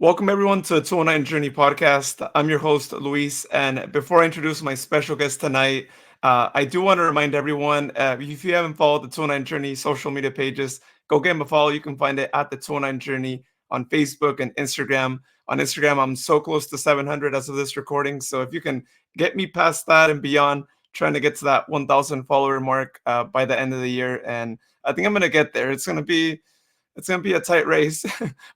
Welcome everyone to the 209 Journey podcast. I'm your host, Luis. And before I introduce my special guest tonight, I do want to remind everyone if you haven't followed the 209 Journey social media pages, go give them a follow. You can find it at the 209 Journey on Facebook and Instagram. On Instagram, I'm so close to 700 as of this recording. So if you can get me past that and beyond, trying to get to that 1,000 follower mark by the end of the year. And I think I'm going to get there. It's gonna be a tight race,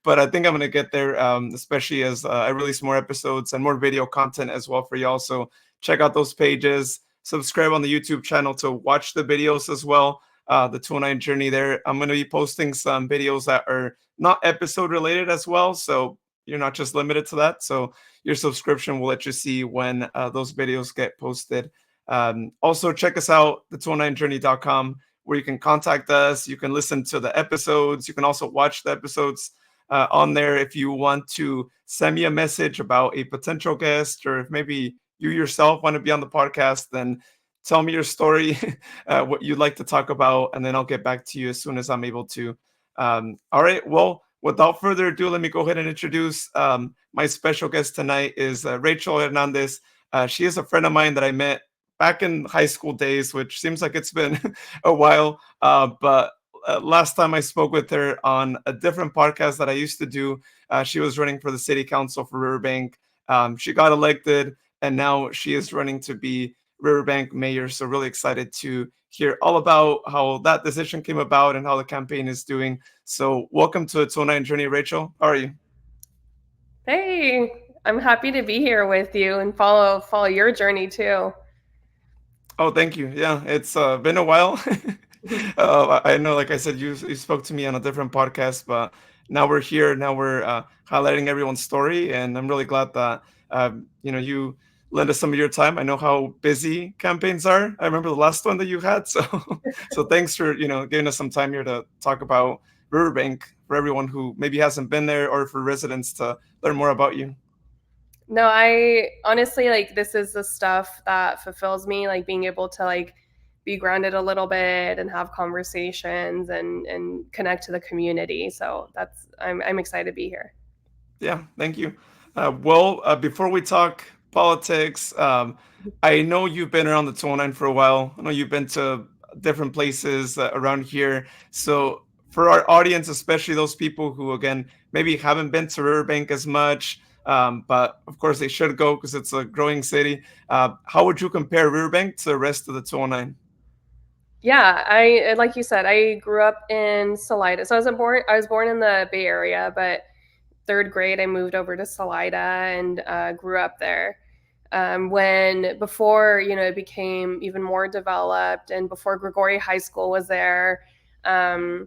but I think I'm gonna get there. Especially as I release more episodes and more video content as well for y'all. So check out those pages. Subscribe on the YouTube channel to watch the videos as well. The 209 Journey there. I'm gonna be posting some videos that are not episode related as well. So you're not just limited to that. So your subscription will let you see when those videos get posted. Also check us out, the209journey.com, where you can contact us. You can listen to the episodes. You can also watch the episodes on there. If you want to send me a message about a potential guest, or if maybe you yourself want to be on the podcast, then tell me your story, what you'd like to talk about, and then I'll get back to you as soon as I'm able to. All right. Well, without further ado, let me go ahead and introduce my special guest tonight is Rachel Hernandez. She is a friend of mine that I met back in high school days, which seems like it's been a while. But last time I spoke with her on a different podcast that I used to do, she was running for the city council for Riverbank. She got elected, and now she is running to be Riverbank mayor. So really excited to hear all about how that decision came about and how the campaign is doing. So welcome to the 209 Journey, Rachel. How are you? Hey, I'm happy to be here with you and follow your journey too. Oh, thank you. Yeah, it's been a while. I know, like I said, you spoke to me on a different podcast, but now we're here. Now we're highlighting everyone's story, and I'm really glad that you lend us some of your time. I know how busy campaigns are. I remember the last one that you had, so so thanks for giving us some time here to talk about Riverbank for everyone who maybe hasn't been there, or for residents to learn more about you. No, I honestly like this is the stuff that fulfills me, like being able to be grounded a little bit and have conversations and connect to the community. So I'm excited to be here. Yeah, thank you. Well, before we talk politics, I know you've been around the 209 for a while. I know you've been to different places around here. So, for our audience, especially those people who, again, maybe haven't been to Riverbank as much, but of course they should go because it's a growing city. How would you compare Riverbank to the rest of the 209? Yeah, I like you said, I grew up in Salida. So I was born in the Bay Area, but third grade I moved over to Salida and grew up there. When before it became even more developed, and before Grigori High School was there, and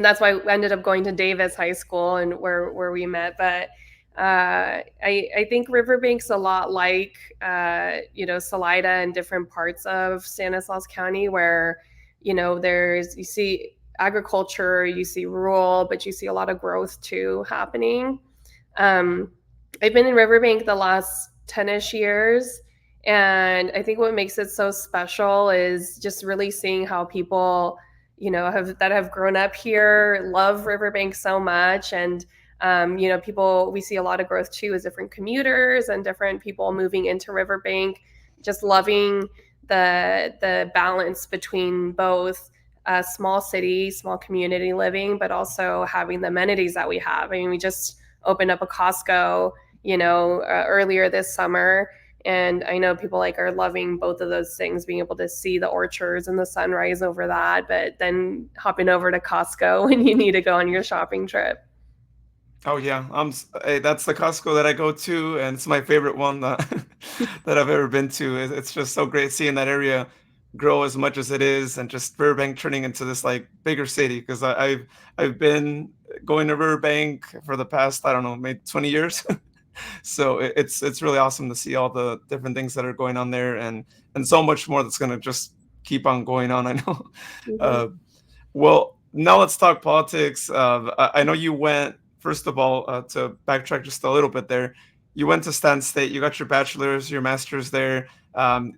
that's why we ended up going to Davis High School and where we met. But I think Riverbank's a lot like Salida and different parts of Stanislaus County, where you see agriculture, you see rural, but you see a lot of growth too happening. Um, I've been in Riverbank the last 10-ish years, and I think what makes it so special is just really seeing how people, have grown up here, love Riverbank so much. And people, we see a lot of growth too as different commuters and different people moving into Riverbank, just loving the balance between both small city, small community living, but also having the amenities that we have. I mean, we just opened up a Costco, earlier this summer. And I know people are loving both of those things, being able to see the orchards and the sunrise over that, but then hopping over to Costco when you need to go on your shopping trip. Oh yeah, hey, that's the Costco that I go to, and it's my favorite one that that I've ever been to. It's just so great seeing that area grow as much as it is, and just Riverbank turning into this like bigger city. Because I've been going to Riverbank for the past, I don't know, maybe 20 years. So it's really awesome to see all the different things that are going on there, and so much more that's gonna just keep on going on. I know. Mm-hmm. Uh, well, now let's talk politics. I know you went, first of all, to backtrack just a little bit there. You went to Stan State, you got your bachelor's, your master's there.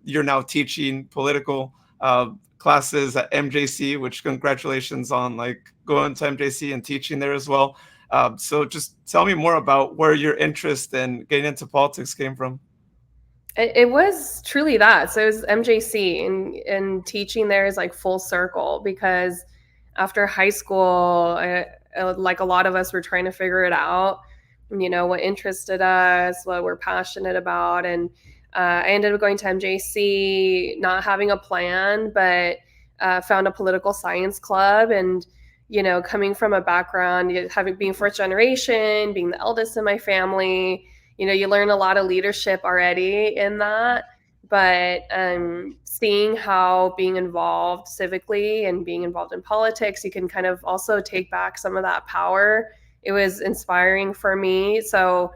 You're now teaching political classes at MJC, which congratulations on like going to MJC and teaching there as well. So just tell me more about where your interest in getting into politics came from. It was truly that. So it was MJC, and teaching there is like full circle because after high school, like a lot of us were trying to figure it out, what interested us, what we're passionate about. And I ended up going to MJC, not having a plan, but found a political science club. And, coming from a background, being first generation, being the eldest in my family, you learn a lot of leadership already in that, but seeing how being involved civically and being involved in politics, you can kind of also take back some of that power. It was inspiring for me. So,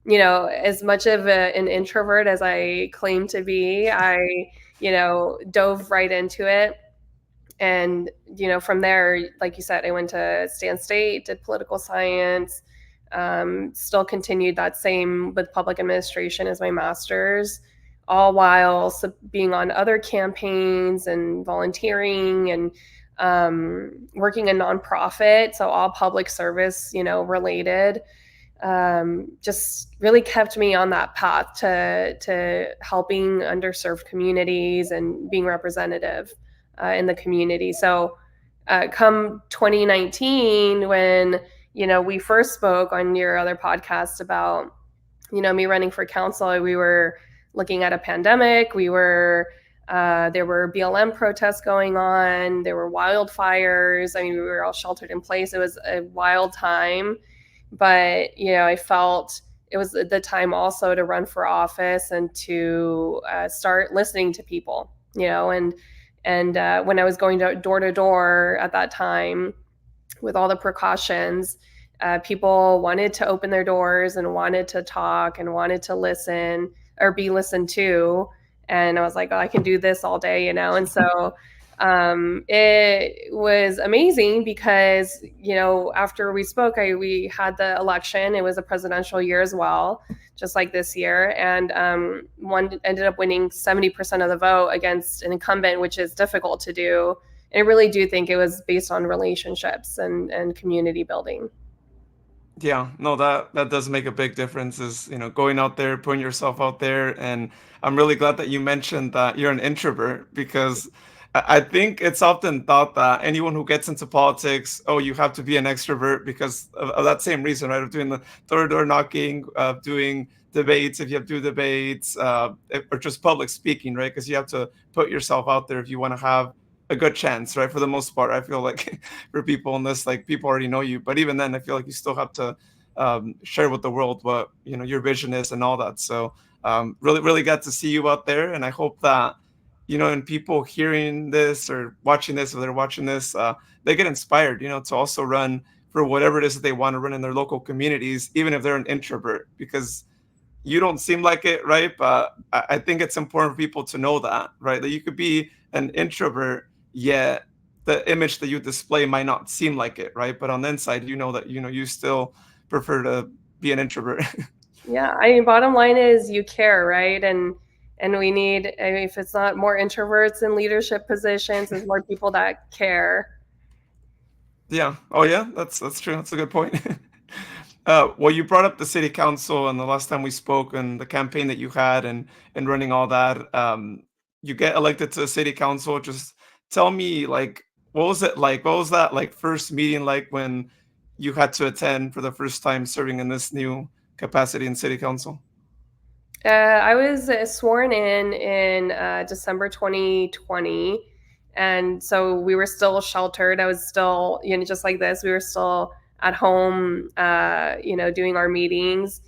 as much of an introvert as I claim to be, I, dove right into it. And, from there, like you said, I went to Stan State, did political science, still continued that same with public administration as my master's, all while being on other campaigns and volunteering and working a nonprofit. So all public service, related. Just really kept me on that path to helping underserved communities and being representative in the community. So come 2019, when we first spoke on your other podcast about me running for council, we were looking at a pandemic. There were BLM protests going on. There were wildfires. I mean, we were all sheltered in place. It was a wild time. But, I felt it was the time also to run for office and to start listening to people, and when I was going door to door at that time with all the precautions, people wanted to open their doors and wanted to talk and wanted to listen or be listened to. And I was like, oh, I can do this all day, And so it was amazing because, after we spoke, we had the election. It was a presidential year as well, just like this year. And one ended up winning 70% of the vote against an incumbent, which is difficult to do. And I really do think it was based on relationships and community building. Yeah, no, that does make a big difference is, going out there, putting yourself out there. And I'm really glad that you mentioned that you're an introvert because I think it's often thought that anyone who gets into politics, oh, you have to be an extrovert because of that same reason, right? Of doing the door-to-door knocking, of doing debates, if you have to do debates, or just public speaking, right? Because you have to put yourself out there if you want to have a good chance, right? For the most part, I feel like for people in this, like people already know you, but even then, I feel like you still have to share with the world what your vision is and all that. So really, really got to see you out there, and I hope that and people hearing this or watching this, or they're watching this, they get inspired, to also run for whatever it is that they want to run in their local communities, even if they're an introvert, because you don't seem like it, right? But I think it's important for people to know that, right? That you could be an introvert, yet the image that you display might not seem like it, right? But on the inside, that you still prefer to be an introvert. Yeah, I mean, bottom line is you care, right? And we need, I mean, if it's not more introverts in leadership positions, it's more people that care. Yeah. Oh, yeah. That's true. That's a good point. Well, you brought up the city council, and the last time we spoke, and the campaign that you had, and running all that. You get elected to the city council. Just tell me, like, what was it like? What was that like first meeting like when you had to attend for the first time serving in this new capacity in city council? I was sworn in December 2020. And so we were still sheltered. I was still, just like this, we were still at home, doing our meetings.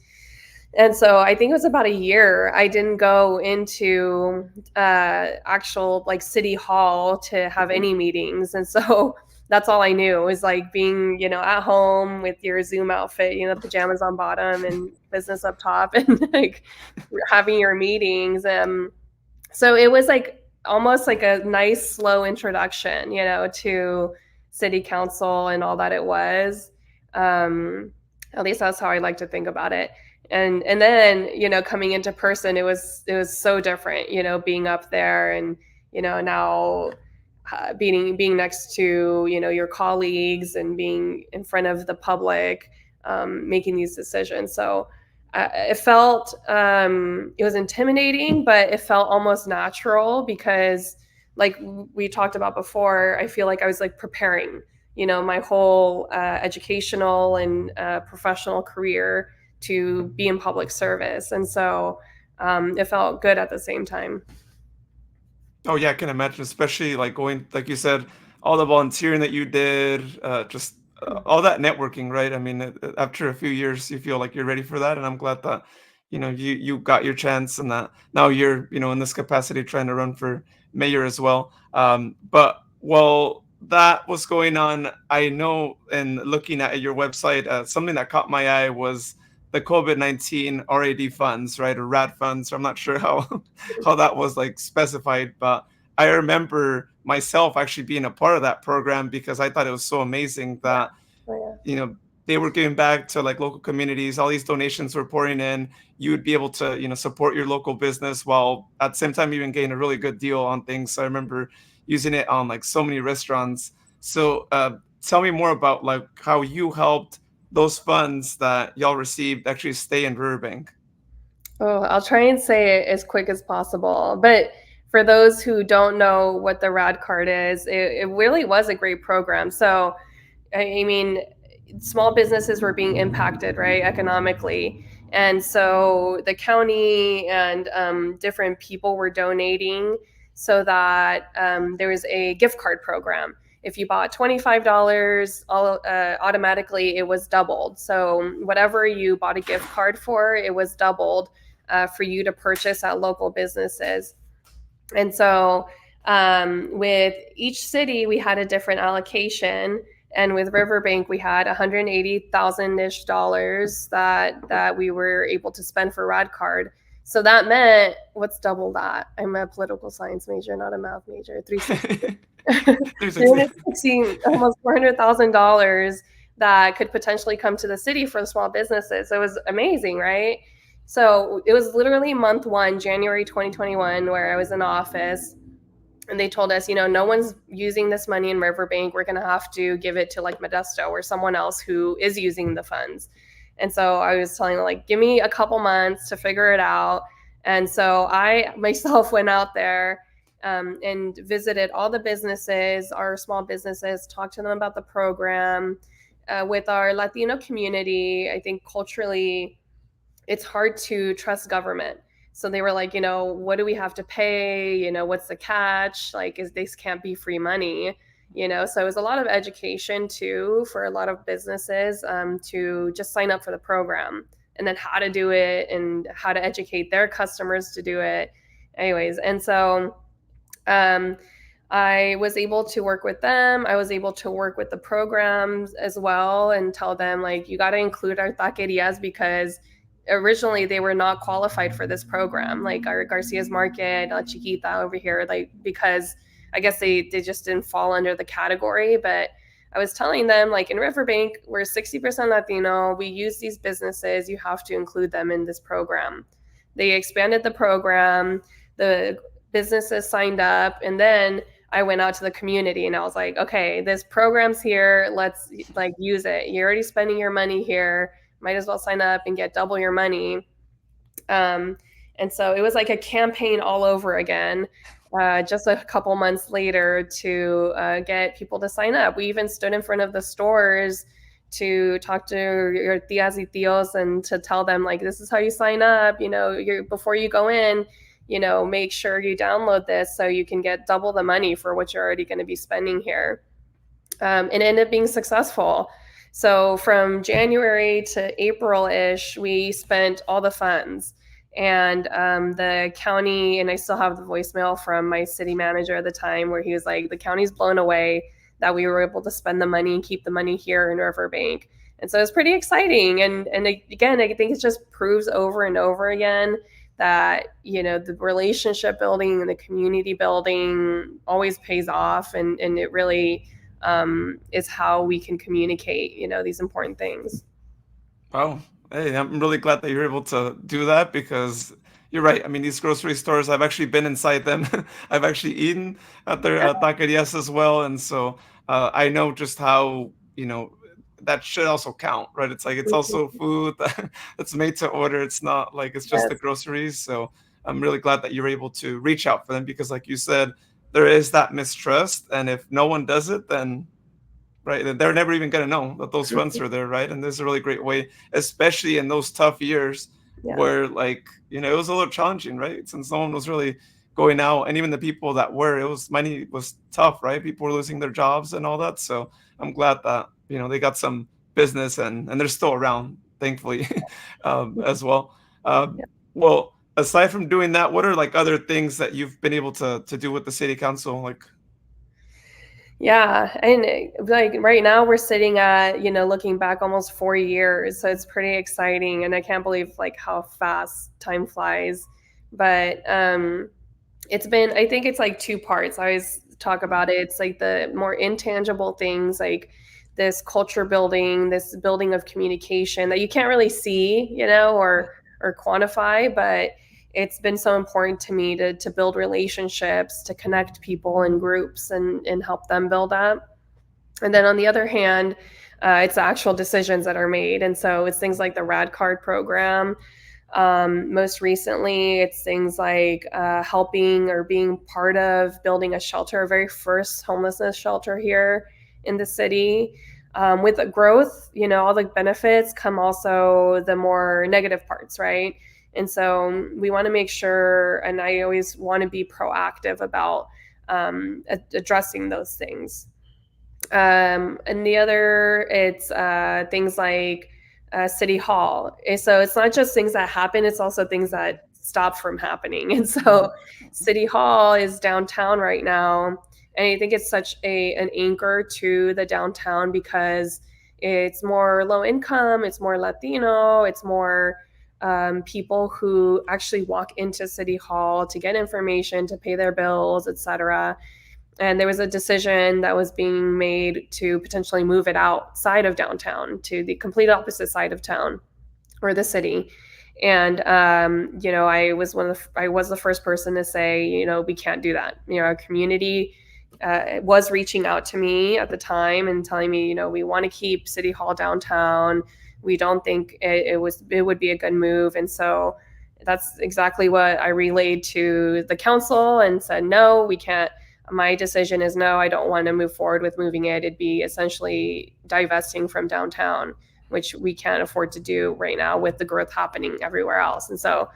And so I think it was about a year. I didn't go into actual like city hall to have any meetings. And so that's all I knew was like being, at home with your Zoom outfit, pajamas on bottom and business up top and like having your meetings. So it was like almost like a nice slow introduction, to city council and all that it was. At least that's how I like to think about it. And then, coming into person, it was so different, being up there and, now being next to your colleagues and being in front of the public, making these decisions. So it felt it was intimidating, but it felt almost natural because, like we talked about before, I feel like I was like preparing, my whole educational and professional career to be in public service, and so it felt good at the same time. Oh yeah, I can imagine, especially like going, like you said, all the volunteering that you did, just all that networking, right? I mean, after a few years, you feel like you're ready for that, and I'm glad that you got your chance, and that now you're in this capacity trying to run for mayor as well. But while that was going on, I know, and looking at your website, something that caught my eye was the COVID-19 RAD funds, right, or RAD funds. I'm not sure how how that was like specified, but I remember myself actually being a part of that program because I thought it was so amazing Yeah. that Oh, yeah. you know they were giving back to like local communities. All these donations were pouring in. You would be able to support your local business while at the same time even getting a really good deal on things. So I remember using it on like so many restaurants. So tell me more about like how you helped those funds that y'all received actually stay in Riverbank. Oh, I'll try and say it as quick as possible. But for those who don't know what the RAD card is, it really was a great program. So, I mean, small businesses were being impacted, right, economically. And so the county and different people were donating so that there was a gift card program. If you bought $25, automatically it was doubled. So whatever you bought a gift card for, it was doubled for you to purchase at local businesses. And so with each city, we had a different allocation. And with Riverbank, we had 180,000 ish dollars that we were able to spend for RAD card. So that meant, what's double that? I'm a political science major, not a math major. 360, 360. 360, almost $400,000 that could potentially come to the city for the small businesses. It was amazing, right? So it was literally month one, January 2021, where I was in office, and they told us, no one's using this money in Riverbank. We're going to have to give it to like Modesto or someone else who is using the funds. And so I was telling them, like, give me a couple months to figure it out. And so I myself went out there and visited all the businesses, our small businesses, talked to them about the program. With our Latino community, I think culturally, it's hard to trust government. So they were like, what do we have to pay? What's the catch? Like, is this can't be free money? So it was a lot of education too for a lot of businesses to just sign up for the program, and then how to do it and how to educate their customers to do it. Anyways, and so um, I was able to work with them. I was able to work with the programs as well and tell them, like, you got to include our taquerias because originally they were not qualified for this program, like our Garcia's Market, La Chiquita over here, like, because I guess they just didn't fall under the category. But I was telling them, like, in Riverbank, we're 60% Latino. We use these businesses. You have to include them in this program. They expanded the program. The businesses signed up, and then I went out to the community and I was like, okay, this program's here. Let's like use it. You're already spending your money here. Might as well sign up and get double your money. Um, and so it was like a campaign all over again, just a couple months later to get people to sign up. We even stood in front of the stores to talk to your tias y tios and to tell them, like, this is how you sign up. Before you go in, make sure you download this so you can get double the money for what you're already going to be spending here. And it ended up being successful. So from January to April-ish, we spent all the funds. And the county, and I still have the voicemail from my city manager at the time where he was like, the county's blown away that we were able to spend the money and keep the money here in Riverbank. And so it's pretty exciting. And again, I think it just proves over and over again that the relationship building and the community building always pays off, and it really is how we can communicate these important things. Wow. Hey, I'm really glad that you're able to do that because, you're right. I mean, these grocery stores, I've actually been inside them. I've actually eaten at their Yeah. taquerias as well, and so I know just how that should also count, right? It's like it's Mhm. also food that's made to order. It's not like it's just the Yes. groceries. So I'm really glad that you're able to reach out for them because, like you said, there is that mistrust, and if no one does it, then right? They're never even gonna know that those funds are there, right? And this is a really great way, especially in those tough years Yeah. where, like, it was a little challenging, right? Since no one was really going out, and even the people that were, it was money was tough, right? People were losing their jobs and all that. So I'm glad that they got some business and they're still around, thankfully, as well. Um, Yeah. well, aside from doing that, what are like other things that you've been able to do with the city council? Like, Yeah, and like right now we're sitting at, looking back almost 4 years, so it's pretty exciting, and I can't believe like how fast time flies. But it's been, I think it's like two parts. I always talk about it. It's like the more intangible things, like this culture building, this building of communication that you can't really see, or quantify, but it's been so important to me to build relationships, to connect people in groups and help them build up. And then on the other hand, it's the actual decisions that are made. And so it's things like the RAD card program. Most recently, it's things like helping or being part of building a shelter, a very first homelessness shelter here in the city. With the growth, all the benefits come also the more negative parts, right? And so we want to make sure, and I always want to be proactive about addressing those things. And the other, it's things like City Hall. So it's not just things that happen; it's also things that stop from happening. And so, City Hall is downtown right now, and I think it's such an anchor to the downtown because it's more low income, it's more Latino, it's more people who actually walk into City Hall to get information, to pay their bills, etc. And there was a decision that was being made to potentially move it outside of downtown to the complete opposite side of town or the city. And I was the first person to say, we can't do that. Our community was reaching out to me at the time and telling me, we want to keep City Hall downtown. We don't think it would be a good move. And so that's exactly what I relayed to the council and said, no, we can't. My decision is no, I don't want to move forward with moving it. It'd be essentially divesting from downtown, which we can't afford to do right now with the growth happening everywhere else. And so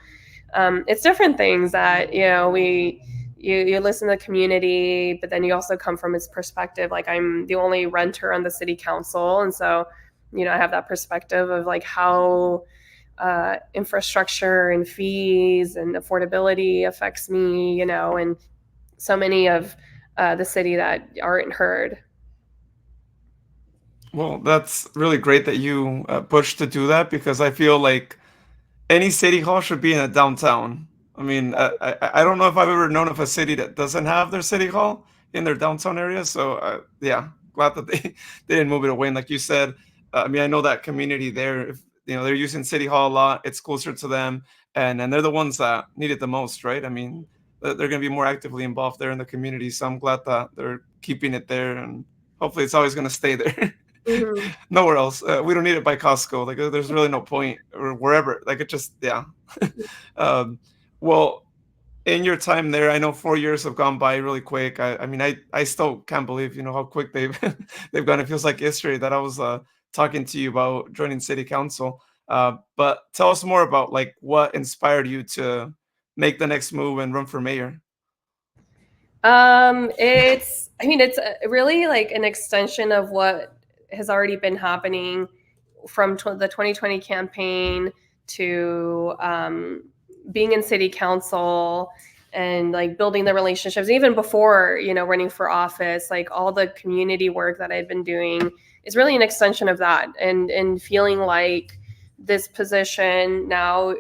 it's different things that, you listen to the community, but then you also come from its perspective. Like, I'm the only renter on the city council. And so, I have that perspective of like how infrastructure and fees and affordability affects me, and so many of the city that aren't heard. well, that's really great that you pushed to do that because I feel like any city hall should be in a downtown. I mean, I don't know if I've ever known of a city that doesn't have their city hall in their downtown area. So yeah, glad that they didn't move it away. And like you said, I mean, I know that community there. If they're using city hall a lot, it's closer to them, and they're the ones that need it the most, right? I mean, they're going to be more actively involved there in the community. So I'm glad that they're keeping it there, and hopefully it's always going to stay there. Mhm. Nowhere else. We don't need it by Costco. Like, there's really no point, or wherever. Like, it just, yeah. um, well, in your time there, I know 4 years have gone by really quick. I mean, I still can't believe, how quick they've they've gone. It feels like history that I was talking to you about joining city council. But tell us more about like what inspired you to make the next move and run for mayor. I mean, it's really like an extension of what has already been happening from the 2020 campaign to being in city council and like building the relationships even before running for office. Like, all the community work that I've been doing is really an extension of that, and feeling like this position now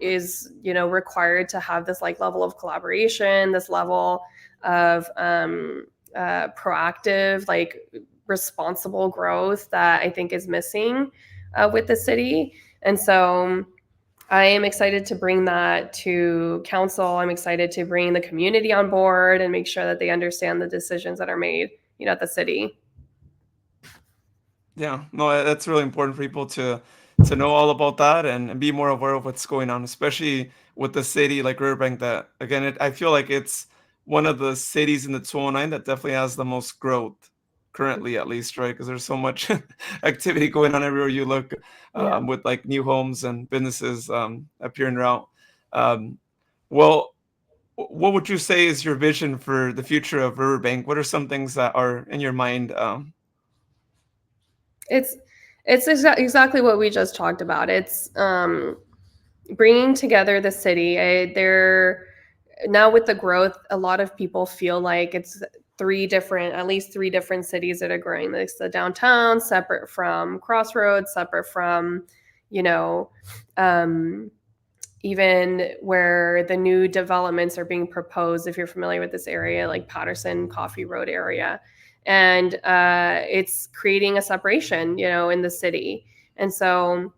is required to have this like level of collaboration, this level of proactive, like responsible growth that I think is missing with the city. And so I am excited to bring that to council. I'm excited to bring the community on board and make sure that they understand the decisions that are made, at the city. Yeah, no, that's really important for people to know all about that and be more aware of what's going on, especially with the city like Riverbank. That again, I feel like it's one of the cities in the 209 that definitely has the most growth currently, at least, right? Because there's so much activity going on everywhere you look, Yeah. with like new homes and businesses appearing around. Um, well, what would you say is your vision for the future of Riverbank? What are some things that are in your mind? It's exactly what we just talked about. It's bringing together the city. They're now with the growth, a lot of people feel like it's at least three different cities that are growing. Like the downtown, separate from Crossroads, separate from, you know, um, even where the new developments are being proposed. If you're familiar with this area, like Patterson Coffee Road area, and it's creating a separation, in the city. And so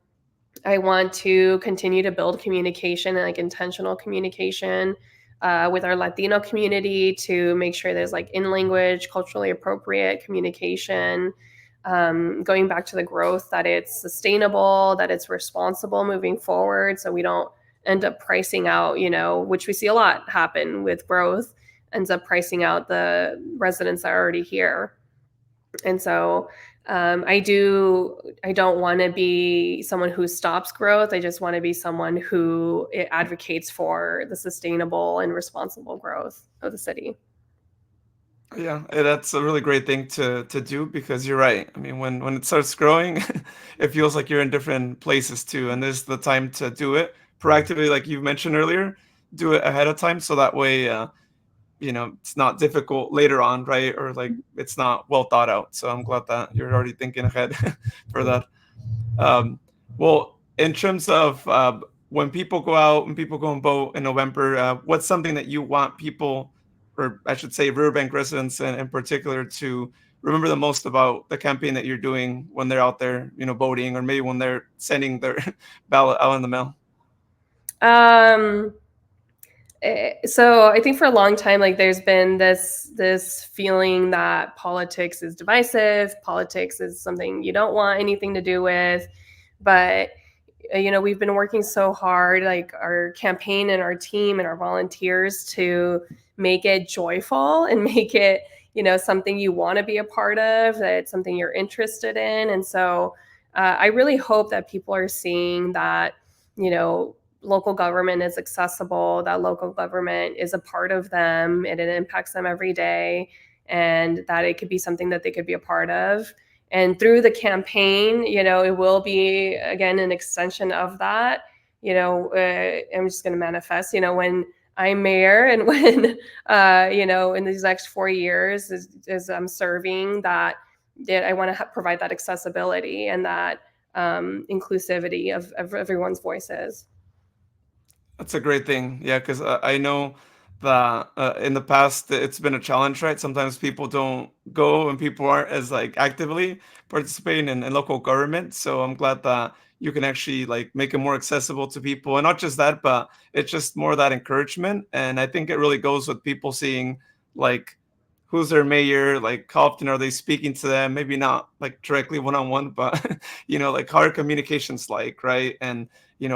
I want to continue to build communication and like intentional communication with our Latino community to make sure there's like in language, culturally appropriate communication. Going back to the growth, that it's sustainable, that it's responsible moving forward. So we don't end up pricing out, which we see a lot happen with growth, ends up pricing out the residents that are already here. And so I don't want to be someone who stops growth. I just want to be someone who advocates for the sustainable and responsible growth of the city. Yeah, that's a really great thing to do because you're right. I mean, when it starts growing, it feels like you're in different places too, and this is the time to do it proactively, like you mentioned earlier. Do it ahead of time so that way, it's not difficult later on, right? Or like it's not well thought out. So I'm glad that you're already thinking ahead for Yeah. that. Um, well, in terms of when people go out and people go and vote in November, what's something that you want people, or I should say, Riverbank residents in particular, to remember the most about the campaign that you're doing when they're out there, voting, or maybe when they're sending their ballot out in the mail? Um, so I think for a long time, like there's been this feeling that politics is divisive, politics is something you don't want anything to do with. But we've been working so hard, like our campaign and our team and our volunteers, to make it joyful and make it, something you want to be a part of, that it's something you're interested in. And so I really hope that people are seeing that, local government is accessible, that local government is a part of them and it impacts them every day, and that it could be something that they could be a part of. And through the campaign, it will be again an extension of that. I'm just going to manifest, when I'm mayor and when, in these next 4 years, as I'm serving, that I want to provide that accessibility and that inclusivity of everyone's voices. That's a great thing. Yeah, because I know that in the past it's been a challenge, right? Sometimes people don't go and people aren't as like actively participating in local government. So I'm glad that you can actually like make it more accessible to people. And not just that, but it's just more that encouragement. And I think it really goes with people seeing like who's their mayor, like how often are they speaking to them? Maybe not like directly one on one, but like how are communications like, right? And it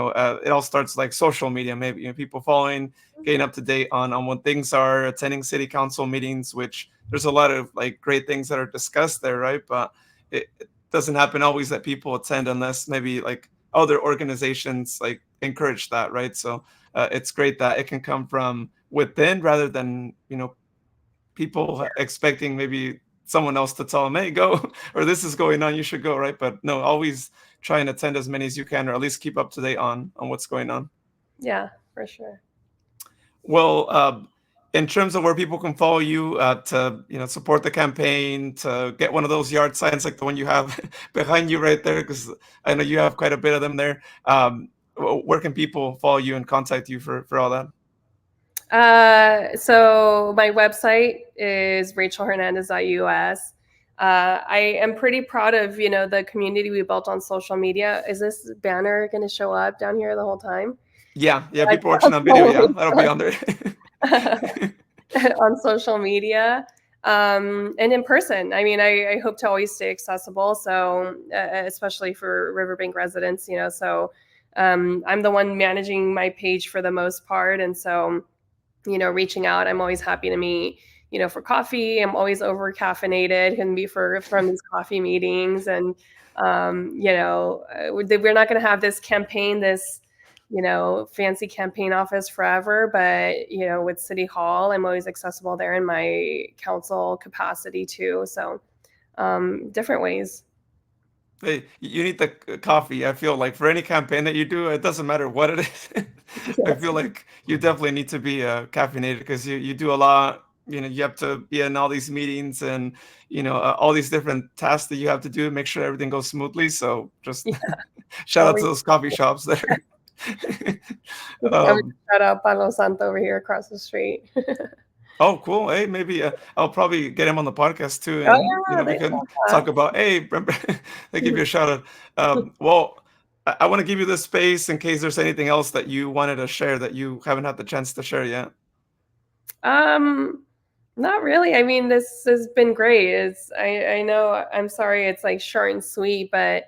all starts like social media, maybe people following, getting up to date on what things are, attending city council meetings, which there's a lot of like great things that are discussed there, right? But it doesn't happen always that people attend unless maybe like other organizations like encourage that, right? So it's great that it can come from within rather than people expecting maybe someone else to tell them, hey, go, or this is going on, you should go, right? But no, always try and attend as many as you can, or at least keep up to date on what's going on. Yeah, for sure. Well, in terms of where people can follow you to support the campaign, to get one of those yard signs like the one you have behind you right there, because I know you have quite a bit of them there. Where can people follow you and contact you for all that? So my website is rachelhernandez.us. I am pretty proud of, the community we built on social media. Is this banner going to show up down here the whole time? Yeah, Like, people watching on video, yeah, that'll be on there. on social media, and in person. I mean, I hope to always stay accessible. So, especially for Riverbank residents, so I'm the one managing my page for the most part. And so, reaching out, I'm always happy to meet, for coffee. I'm always over caffeinated, can be from these coffee meetings. And, we're not going to have this campaign, this, fancy campaign office forever. But, with City Hall, I'm always accessible there in my council capacity too. So, different ways. Hey, you need the coffee. I feel like for any campaign that you do, it doesn't matter what it is. I Yes. feel like you definitely need to be caffeinated because you do a lot. You have to be in all these meetings and all these different tasks that you have to do to make sure everything goes smoothly. So just Yeah. shout out to Always. those coffee shops there. I'm um, shout out Palo Santo over here across the street. Oh, cool. Hey, maybe I'll probably get him on the podcast too, Oh and yeah, we they can love talk about. Hey, remember, they give you a shout out. Well, I want to give you this space in case there's anything else that you wanted to share that you haven't had the chance to share yet. Um, Not really. I mean, this has been great. I know I'm sorry it's like short and sweet, but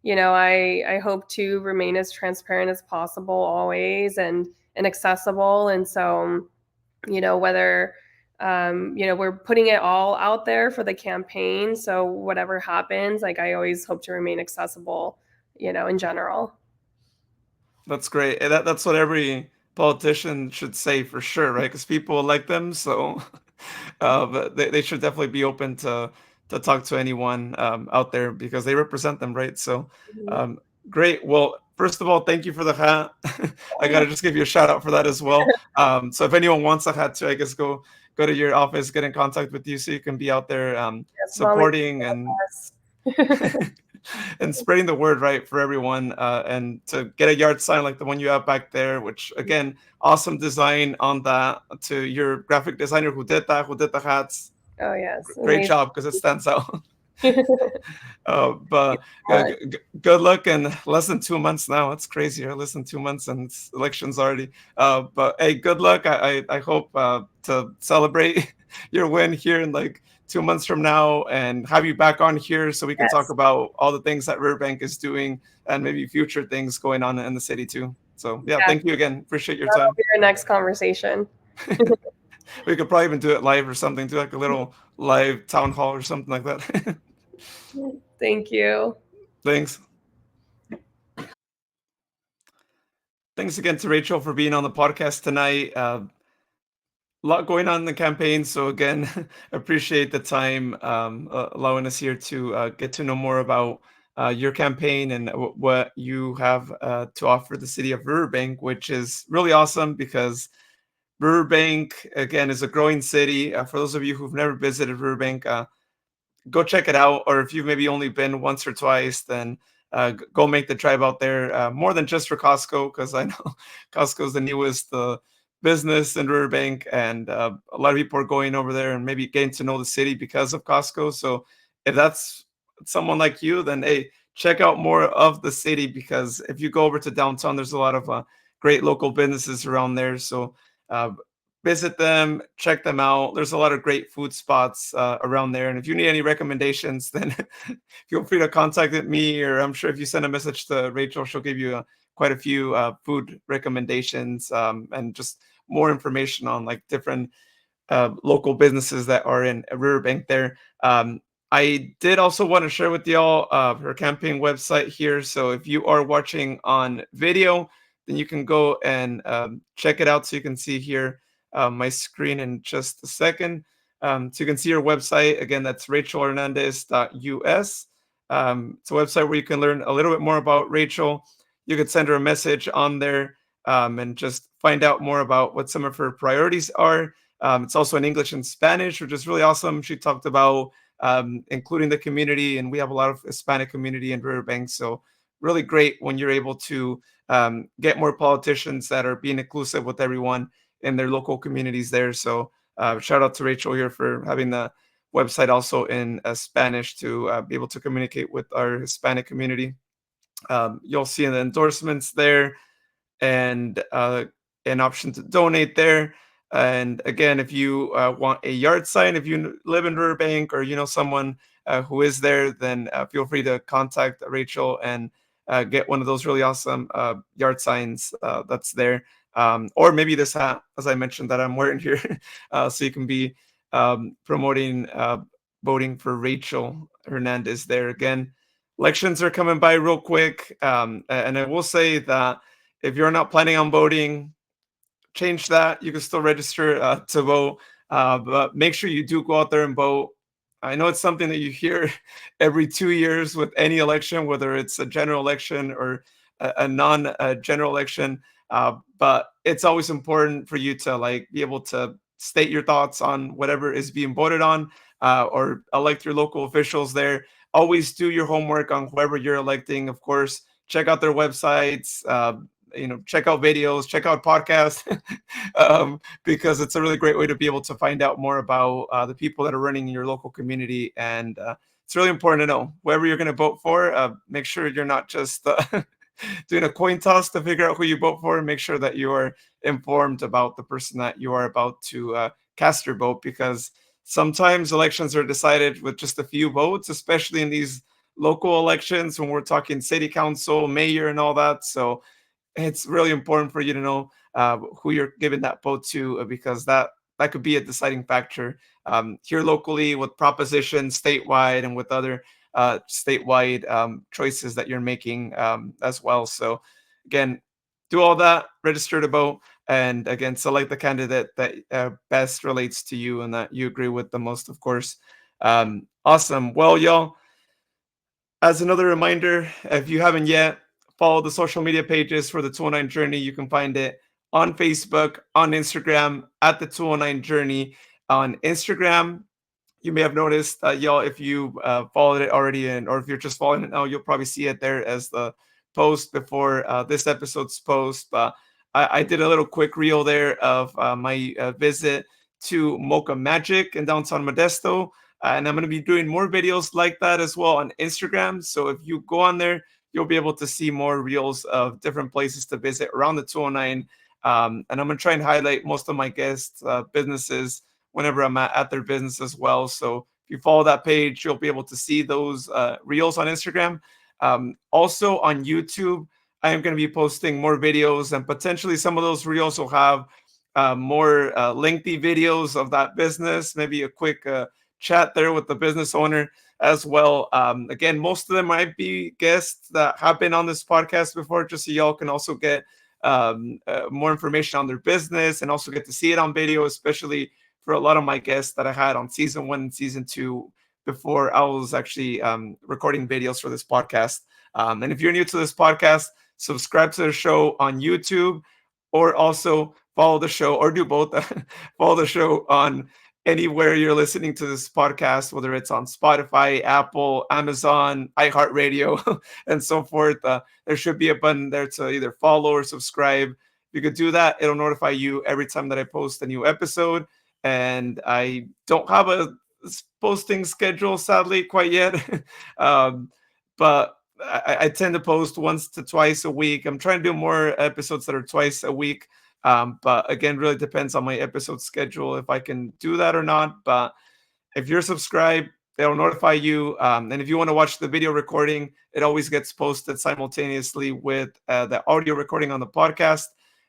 I hope to remain as transparent as possible always, and accessible. And so, whether we're putting it all out there for the campaign. So whatever happens, like I always hope to remain accessible, in general. That's great. And that's what every politician should say for sure, right? Because people elect them, so but they should definitely be open to talk to anyone out there because they represent them, right? So Mhm. um, great. Well, first of all, thank you for the hat. I Oh yeah. gotta just give you a shout out for that as well. So if anyone wants a hat too, I guess go to your office, get in contact with you so you can be out there Yes, volunteer supporting and us. and spreading the word right for everyone and to get a yard sign like the one you have back there, which again, awesome design on that, to your graphic designer who did the hats. Oh yes, Great amazing. job because it stands out. But Uh, good luck in less than 2 months now. It's crazy. Less than 2 months and elections already. But hey, good luck. I hope to celebrate your win here in like 2 months from now and have you back on here so we can talk yes. about all the things that Riverbank is doing and maybe future things going on in the city too. So yeah, Yeah, thank you again. Appreciate your that'll time. be our next conversation. We could probably even do it live or something, do like a little live town hall or something like that. Thank you. Thanks. Thanks again to Rachel for being on the podcast tonight. A lot going on in the campaign, so again, appreciate the time allowing us here to get to know more about your campaign and what you have to offer the city of Riverbank, which is really awesome because Riverbank again is a growing city. For those of you who've never visited Riverbank, go check it out. Or if you've maybe only been once or twice, then go make the drive out there. More than just for Costco, because I know Costco is the newest business in Riverbank, and a lot of people are going over there and maybe getting to know the city because of Costco. So if that's someone like you, then hey, check out more of the city because if you go over to downtown, there's a lot of great local businesses around there. So uh, visit them, check them out. There's a lot of great food spots around there. And if you need any recommendations, then feel free to contact me, or I'm sure if you send a message to Rachel, she'll give you quite a few food recommendations and just more information on like different local businesses that are in Riverbank there. I did also want to share with y'all her campaign website here. So if you are watching on video, then you can go and check it out. So you can see here my screen in just a second. So you can see her website. Again, that's rachelhernandez.us. It's a website where you can learn a little bit more about Rachel. You could send her a message on there and just find out more about what some of her priorities are. It's also in English and Spanish, which is really awesome. She talked about including the community, and we have a lot of Hispanic community in Riverbank. So really great when you're able to get more politicians that are being inclusive with everyone in their local communities there. So shout out to Rachel here for having the website also in Spanish to be able to communicate with our Hispanic community. You'll see the endorsements there, and an option to donate there. And again, if you want a yard sign, if you live in Riverbank or you know someone who is there, then feel free to contact Rachel and get one of those really awesome yard signs that's there. Or maybe this hat, as I mentioned, that I'm wearing here, so you can be promoting voting for Rachel Hernandez there. Again, elections are coming by real quick, and I will say that if you're not planning on voting, change that. You can still register to vote, but make sure you do go out there and vote. I know it's something that you hear every 2 years with any election, whether it's a general election or a non-general election. But it's always important for you to like be able to state your thoughts on whatever is being voted on, or elect your local officials there. Always do your homework on whoever you're electing. Of course, check out their websites. Check out videos, check out podcasts, because it's a really great way to be able to find out more about the people that are running in your local community. And it's really important to know whoever you're going to vote for. Make sure you're not just doing a coin toss to figure out who you vote for. Make sure that you are informed about the person that you are about to cast your vote, because sometimes elections are decided with just a few votes, especially in these local elections when we're talking city council, mayor, and all that. So it's really important for you to know who you're giving that vote to, because that could be a deciding factor here locally with propositions statewide and with other statewide choices that you're making as well. So again, do all that, register to vote, and again, select the candidate that best relates to you and that you agree with the most, of course. Awesome. Well, y'all, as another reminder, if you haven't yet, follow the social media pages for the 209 Journey. You can find it on Facebook, on Instagram, at the 209 Journey. On Instagram, you may have noticed, y'all, if you followed it already, or if you're just following it now, you'll probably see it there as the post before this episode's post. But I did a little quick reel there of my visit to Mocha Magic in downtown Modesto. And I'm going to be doing more videos like that as well on Instagram. So if you go on there, you'll be able to see more reels of different places to visit around the 209. And I'm going to try and highlight most of my guests' businesses whenever I'm at their business as well. So if you follow that page, you'll be able to see those reels on Instagram. Also on YouTube, I am going to be posting more videos, and potentially some of those reels will have more lengthy videos of that business, maybe a quick chat there with the business owner as well. Again, most of them might be guests that have been on this podcast before, just so y'all can also get more information on their business and also get to see it on video, especially for a lot of my guests that I had on season 1 and season 2 before I was actually recording videos for this podcast. And if you're new to this podcast, subscribe to the show on YouTube, or also follow the show, or do both. Follow the show on anywhere you're listening to this podcast, whether it's on Spotify, Apple, Amazon, iHeartRadio, and so forth. There should be a button there to either follow or subscribe. If you could do that, it'll notify you every time that I post a new episode. And I don't have a posting schedule, sadly, quite yet. But I tend to post once to twice a week. I'm trying to do more episodes that are twice a week. But again, really depends on my episode schedule if I can do that or not. But if you're subscribed, it'll notify you. And if you want to watch the video recording, it always gets posted simultaneously with the audio recording on the podcast.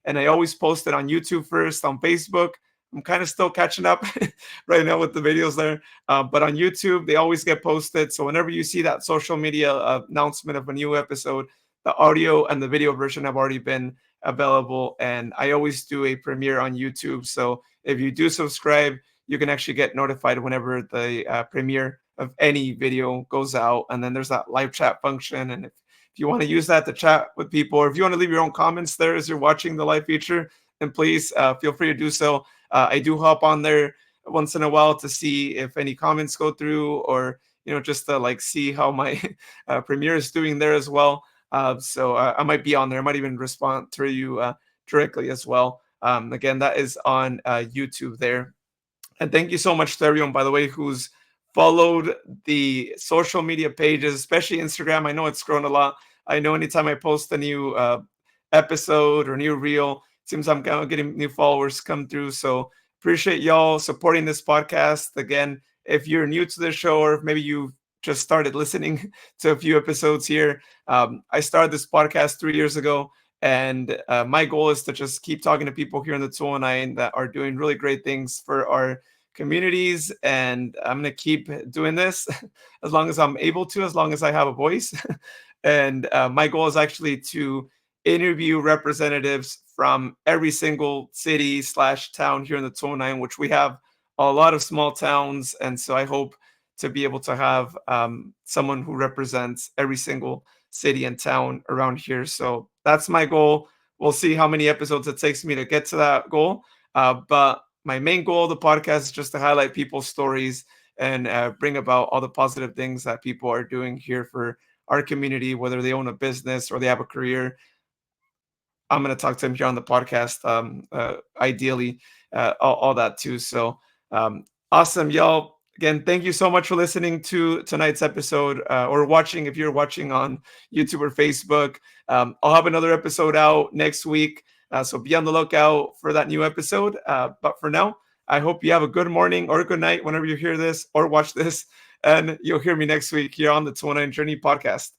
And I always post it on YouTube first, on Facebook. I'm kind of still catching up right now with the videos there. But on YouTube, they always get posted. So whenever you see that social media announcement of a new episode, the audio and the video version have already been available. And I always do a premiere on YouTube. So if you do subscribe, you can actually get notified whenever the premiere of any video goes out. And then there's that live chat function. And if you want to use that to chat with people, or if you want to leave your own comments there as you're watching the live feature, then please feel free to do so. I do hop on there once in a while to see if any comments go through, or just to like see how my premiere is doing there as well. So I might be on there. I might even respond to you directly as well. Again, that is on YouTube there. And thank you so much to everyone, by the way, who's followed the social media pages, especially Instagram. I know it's grown a lot. I know anytime I post a new episode or new reel, it seems I'm kind of getting new followers come through. So appreciate y'all supporting this podcast. Again, if you're new to the show, or if maybe you just started listening to a few episodes here, I started this podcast 3 years ago. And my goal is to just keep talking to people here in the 209 that are doing really great things for our communities. And I'm going to keep doing this as long as I'm able to, as long as I have a voice. And my goal is actually to interview representatives from every single city / town here in the 209, which we have a lot of small towns. And so I hope to be able to have someone who represents every single city and town around here. So that's my goal. We'll see how many episodes it takes me to get to that goal. But my main goal of the podcast is just to highlight people's stories and bring about all the positive things that people are doing here for our community, whether they own a business or they have a career. I'm going to talk to him here on the podcast, ideally, all that too. So awesome, y'all. Again, thank you so much for listening to tonight's episode, or watching if you're watching on YouTube or Facebook. I'll have another episode out next week, so be on the lookout for that new episode. But for now, I hope you have a good morning or a good night whenever you hear this or watch this, and you'll hear me next week here on the 209 Journey podcast.